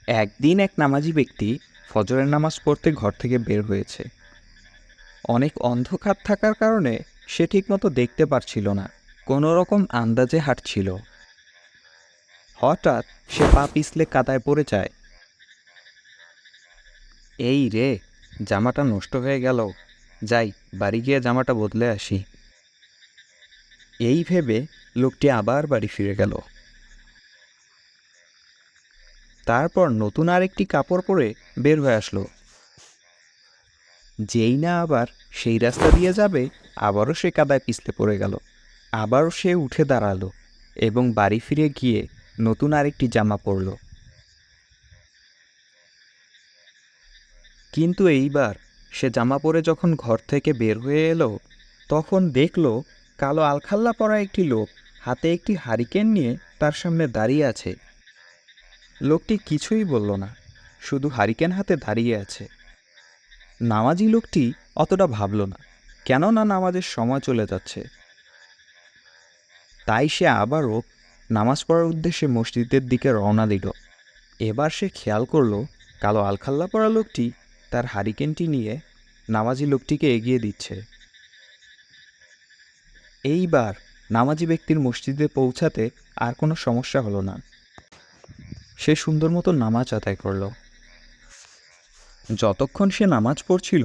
একদিন এক নামাজি ব্যক্তি ফজরের নামাজ পড়তে ঘর থেকে বের হয়েছে। অনেক অন্ধকার থাকার কারণে সে ঠিকমতো দেখতে পারছিল না, কোনো রকম আন্দাজে হাঁটছিল। হঠাৎ সে পা পিছলে কাদায় পড়ে যায়। এই রে, জামাটা নষ্ট হয়ে গেল, যাই বাড়ি গিয়ে জামাটা বদলে আসি। এই ভেবে লোকটি আবার বাড়ি ফিরে গেল। তারপর নতুন আরেকটি কাপড় পরে বের হয়ে আসলো। যেই না আবার সেই রাস্তা দিয়ে যাবে, আবারও সে কাদায় পিছলে পড়ে গেল। আবারও সে উঠে দাঁড়ালো এবং বাড়ি ফিরে গিয়ে নতুন আরেকটি জামা পরল। কিন্তু এইবার সে জামা পরে যখন ঘর থেকে বের হয়ে এলো, তখন দেখল কালো আলখাল্লা পরা একটি লোক হাতে একটি হারিকেন নিয়ে তার সামনে দাঁড়িয়ে আছে। লোকটি কিছুই বলল না, শুধু হারিকেন হাতে দাঁড়িয়ে আছে। নামাজি লোকটি অতটা ভাবল না, কেননা নামাজের সময় চলে যাচ্ছে। তাই সে আবারও নামাজ পড়ার উদ্দেশ্যে মসজিদের দিকে রওনা দিল। এবার সে খেয়াল করল কালো আলখাল্লা পরা লোকটি তার হারিকেনটি নিয়ে নামাজি লোকটিকে এগিয়ে দিচ্ছে। এইবার নামাজি ব্যক্তির মসজিদে পৌঁছাতে আর কোনো সমস্যা হলো না। সে সুন্দর মতো নামাজ আদায় করল। যতক্ষণ সে নামাজ পড়ছিল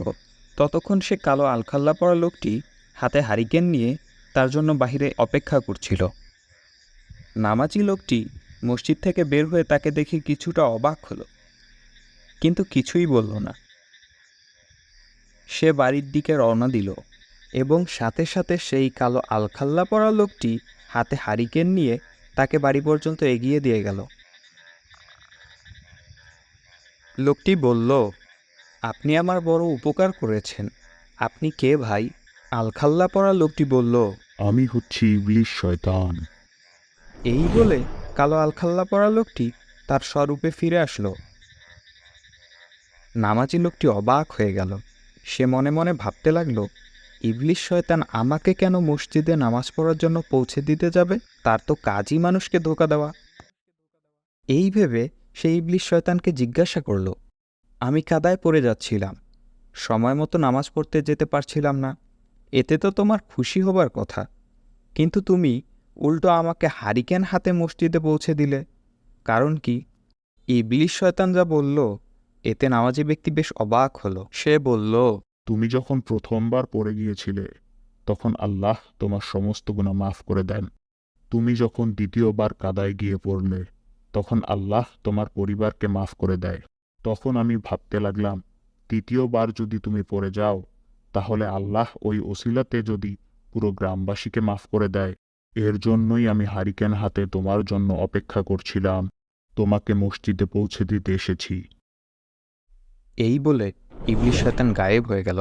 ততক্ষণ সে কালো আলখাল্লা পরা লোকটি হাতে হারিকেন নিয়ে তার জন্য বাহিরে অপেক্ষা করছিল। নামাজি লোকটি মসজিদ থেকে বের হয়ে তাকে দেখে কিছুটা অবাক হলো, কিন্তু কিছুই বলল না। সে বাড়ির দিকে রওনা দিল এবং সাথে সাথে সেই কালো আলখাল্লা পরা লোকটি হাতে হারিকেন নিয়ে তাকে বাড়ি পর্যন্ত এগিয়ে দিয়ে গেল। লোকটি বলল, আপনি আমার বড় উপকার করেছেন। আপনি কে ভাই? আলখাল্লা পরা লোকটি বলল, আমি হচ্ছি ইবলিশ শয়তান। এই বলে কালো আলখাল্লা পরা লোকটি তার স্বরূপে ফিরে আসলো। নামাজি লোকটি অবাক হয়ে গেল। সে মনে মনে ভাবতে লাগলো, ইবলিশ শয়তান আমাকে কেন মসজিদে নামাজ পড়ার জন্য পৌঁছে দিতে যাবে? তার তো কাজই মানুষকে ধোঁকা দেওয়া। এই ভেবে সে ইবলিশ শয়তানকে জিজ্ঞাসা করল, আমি কাদায় পড়ে যাচ্ছিলাম, সময় মতো নামাজ পড়তে যেতে পারছিলাম না, এতে তো তোমার খুশি হবার কথা, কিন্তু তুমি উল্টো আমাকে হারিকেন হাতে মসজিদে পৌঁছে দিলে, কারণ কি? ইবলিশ শয়তান যা বলল এতে নামাজি ব্যক্তি বেশ অবাক হলো। সে বলল, তুমি যখন প্রথমবার পড়ে গিয়েছিলে তখন আল্লাহ তোমার সমস্ত গুনাহ মাফ করে দেন। তুমি যখন দ্বিতীয়বার কাদায় গিয়ে পড়লে তখন আল্লাহ তোমার পরিবারকে মাফ করে দেয়। তখন আমি ভাবতে লাগলাম, তৃতীয়বার যদি তুমি পড়ে যাও তাহলে আল্লাহ ওই ওসিলাতে যদি পুরো গ্রামবাসীকে মাফ করে দেয়। এর জন্যই আমি হারিকেন হাতে তোমার জন্য অপেক্ষা করছিলাম, তোমাকে মসজিদে পৌঁছে দিতে এসেছি। এই বলে ইবলিশ শয়তান গায়েব হয়ে গেল।